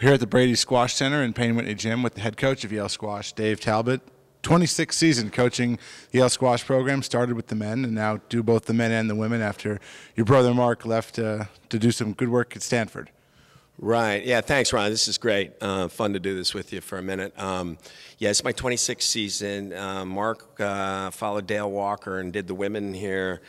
We're here at the Brady Squash Center in Payne Whitney Gym with the head coach of Yale Squash, Dave Talbott. 26th season coaching the Yale Squash program, started with the men and now do both the men and the women after your brother Mark left to do some good work at Stanford. Right. Yeah, thanks, Ron. This is great. Fun to do this with you for a minute. Yeah, it's my 26th season. Mark followed Dale Walker and did the women here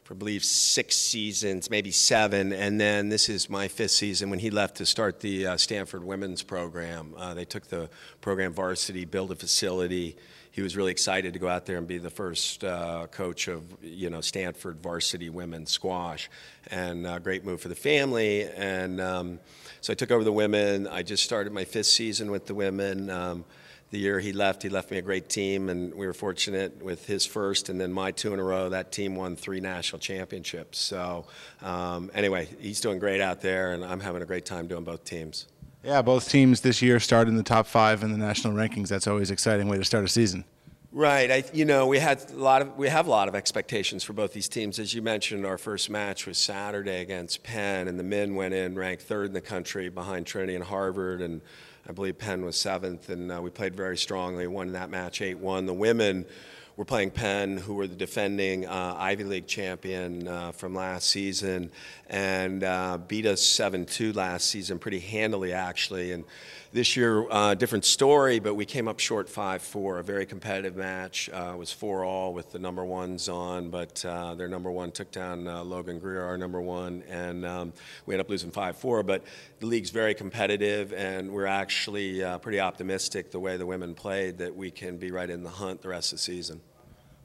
for, I believe, 6 seasons, maybe 7. And then this is my 5th season when he left to start the Stanford women's program. They took the program varsity, build a facility. He was really excited to go out there and be the first coach of, Stanford varsity women's squash. And great move for the family. And so I took over the women. I just started my 5th season with the women. The year he left me a great team, and we were fortunate with his first and then my 2 in a row. That team won 3 national championships. So anyway, he's doing great out there, and I'm having a great time doing both teams. Yeah, both teams this year started in the top 5 in the national rankings. That's always an exciting way to start a season. Right. We have a lot of expectations for both these teams. As you mentioned, our first match was Saturday against Penn, and the men went in ranked 3rd in the country behind Trinity and Harvard, and I believe Penn was 7th, and we played very strongly, won that match 8-1. The women were playing Penn, who were the defending Ivy League champion from last season, and beat us 7-2 last season pretty handily, actually. And this year, different story, but we came up short 5-4, a very competitive match. It was 4-all with the number 1s on, but their number 1 took down Logan Greer, our number 1, and we ended up losing 5-4. But the league's very competitive, and we're actually pretty optimistic the way the women played that we can be right in the hunt the rest of the season.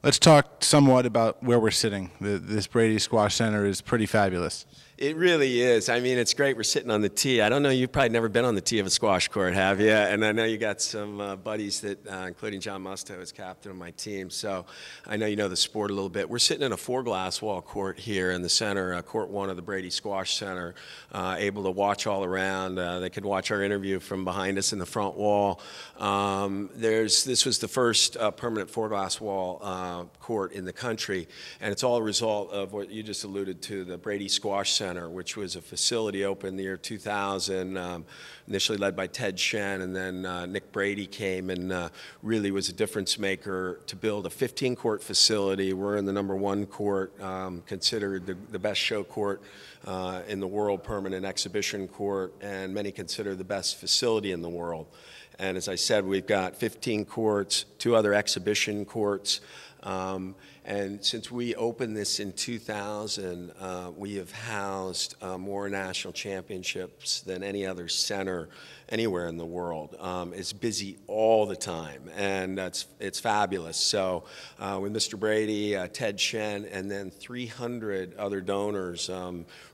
Let's talk somewhat about where we're sitting. This Brady Squash Center is pretty fabulous. It really is. I mean, it's great. We're sitting on the tee. I don't know, you've probably never been on the tee of a squash court, have you? And I know you got some buddies that, including John Musto, is captain of my team. So I know you know the sport a little bit. We're sitting in a 4-glass wall court here in the center, court 1 of the Brady Squash Center, able to watch all around. They could watch our interview from behind us in the front wall. This was the first permanent 4-glass wall court in the country, and it's all a result of what you just alluded to, the Brady Squash Center, which was a facility opened in the year 2000, initially led by Ted Shen, and then Nick Brady came and really was a difference maker to build a 15-court facility. We're in the number 1 court, considered the best show court in the world, permanent exhibition court, and many consider the best facility in the world. And as I said, we've got 15 courts, 2 other exhibition courts. And since we opened this in 2000, we have housed more national championships than any other center anywhere in the world. It's busy all the time, and it's fabulous. So with Mr. Brady, Ted Shen, and then 300 other donors,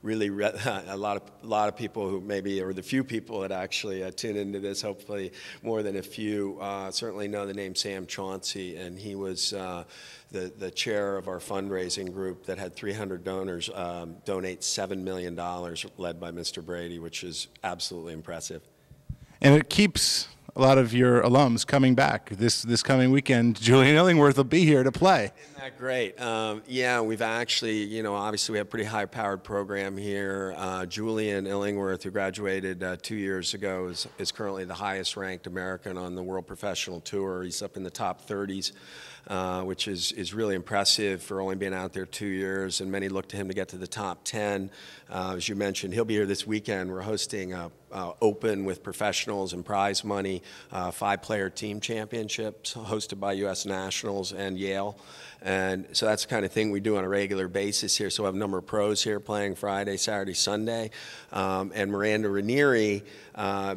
really a lot of people who maybe, or the few people that actually tune into this, hopefully more than a few, certainly know the name Sam Chauncey, and he was the chair of our fundraising group that had 300 donors donate $7 million, led by Mr. Brady, which is absolutely impressive. And it keeps a lot of your alums coming back. This coming weekend, Julian Illingworth will be here to play. Isn't that great? Yeah, we've actually, obviously we have a pretty high-powered program here. Julian Illingworth, who graduated 2 years ago, is currently the highest-ranked American on the World Professional Tour. He's up in the top 30s. Which is really impressive for only being out there 2 years, and many look to him to get to the top 10. As you mentioned, he'll be here this weekend. We're hosting Open with professionals and prize money, 5-player team championships hosted by U.S. Nationals and Yale. And so that's the kind of thing we do on a regular basis here. So we have a number of pros here playing Friday, Saturday, Sunday. And Miranda Ranieri,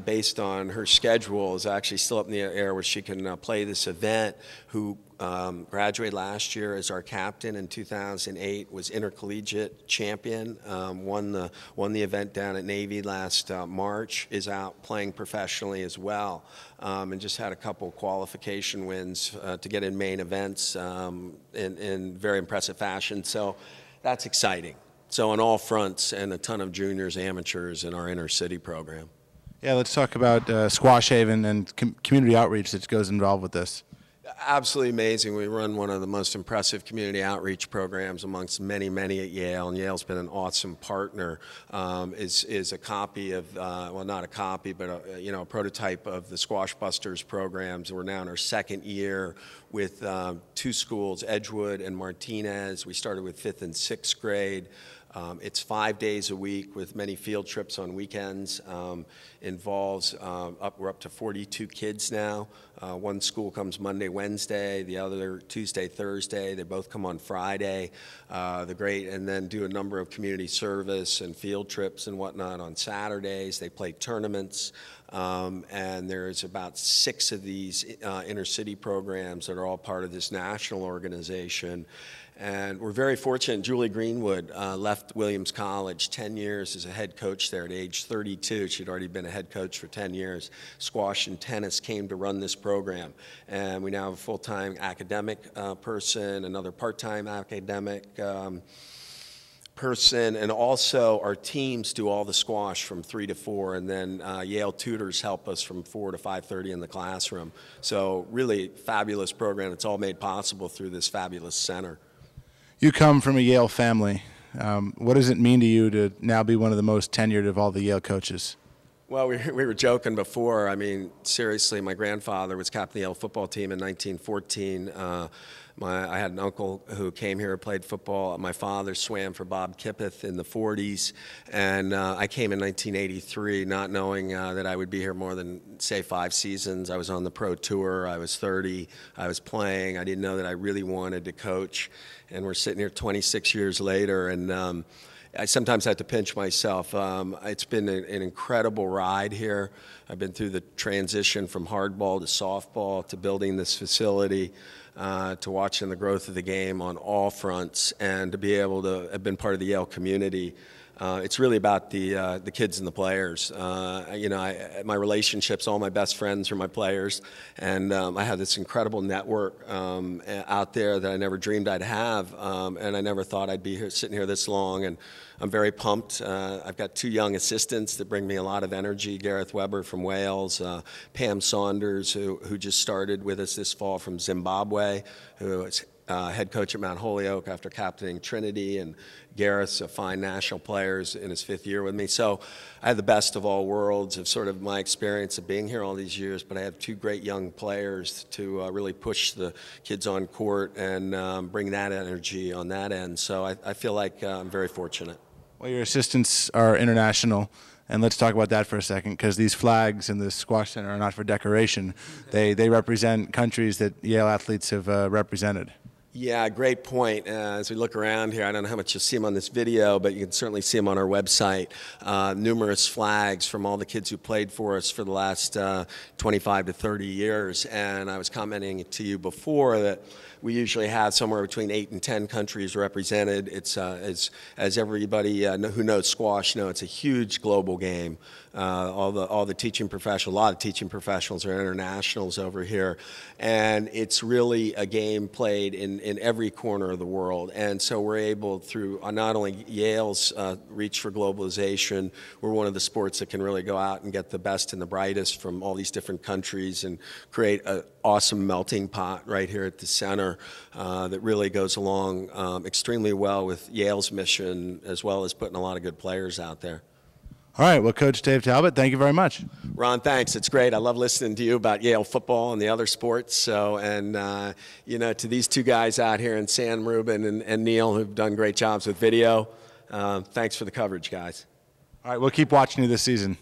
based on her schedule, is actually still up in the air where she can play this event, who graduated last year as our captain in 2008, was intercollegiate champion, won the event down at Navy last March, is out playing professionally as well, and just had a couple qualification wins to get in main events in very impressive fashion. So that's exciting. So on all fronts, and a ton of juniors, amateurs in our inner city program. Yeah, let's talk about Squash Haven and community outreach that goes involved with this. Absolutely amazing. We run one of the most impressive community outreach programs amongst many, many at Yale, and Yale's been an awesome partner. Is a copy of, well, not a copy, but a prototype of the Squash Busters programs. We're now in our second year with two schools, Edgewood and Martinez. We started with 5th and 6th grade. It's 5 days a week with many field trips on weekends. Involves we're up to 42 kids now. One school comes Monday, Wednesday, the other Tuesday, Thursday. They both come on Friday. And then do a number of community service and field trips and whatnot on Saturdays. They play tournaments. And there's about 6 of these inner-city programs that are all part of this national organization. And we're very fortunate. Julie Greenwood left Williams College, 10 years as a head coach there at age 32. She'd already been a head coach for 10 years. Squash and tennis came to run this program. And we now have a full-time academic person, another part-time academic person, and also our teams do all the squash from 3 to 4, and then Yale tutors help us from 4 to 5:30 in the classroom. So really fabulous program. It's all made possible through this fabulous center. You come from a Yale family. What does it mean to you to now be one of the most tenured of all the Yale coaches? Well, we were joking before. I mean, seriously, my grandfather was captain of the Yale football team in 1914. I had an uncle who came here and played football. My father swam for Bob Kippeth in the 40s, and I came in 1983 not knowing that I would be here more than, say, 5 seasons. I was on the pro tour. I was 30. I was playing. I didn't know that I really wanted to coach, and we're sitting here 26 years later, and I sometimes have to pinch myself. It's been an incredible ride here. I've been through the transition from hardball to softball to building this facility to watching the growth of the game on all fronts, and to be able to have been part of the Yale community. It's really about the kids and the players. My relationships, all my best friends are my players, and I have this incredible network out there that I never dreamed I'd have, and I never thought I'd be here, sitting here this long, and I'm very pumped. I've got 2 young assistants that bring me a lot of energy, Gareth Weber from Wales, Pam Saunders, who just started with us this fall from Zimbabwe, who is head coach at Mount Holyoke after captaining Trinity, and Gareth's a fine national player in his 5th year with me. So I have the best of all worlds of sort of my experience of being here all these years, but I have 2 great young players to really push the kids on court and bring that energy on that end. So I feel like I'm very fortunate. Well, your assistants are international. And let's talk about that for a second, because these flags in the Squash Center are not for decoration. They represent countries that Yale athletes have represented. Yeah, great point. As we look around here, I don't know how much you'll see them on this video, but you can certainly see them on our website. Numerous flags from all the kids who played for us for the last 25 to 30 years. And I was commenting to you before that we usually have somewhere between 8 and 10 countries represented. It's as everybody who knows squash know, it's a huge global game. All the teaching professionals, a lot of teaching professionals are internationals over here, and it's really a game played in every corner of the world. And so we're able, through not only Yale's reach for globalization, we're one of the sports that can really go out and get the best and the brightest from all these different countries and create an awesome melting pot right here at the center that really goes along extremely well with Yale's mission, as well as putting a lot of good players out there. All right. Well, Coach Dave Talbott, thank you very much. Ron, thanks. It's great. I love listening to you about Yale football and the other sports. So, and to these 2 guys out here, and Sam Rubin and Neil, who've done great jobs with video. Thanks for the coverage, guys. All right. We'll keep watching you this season.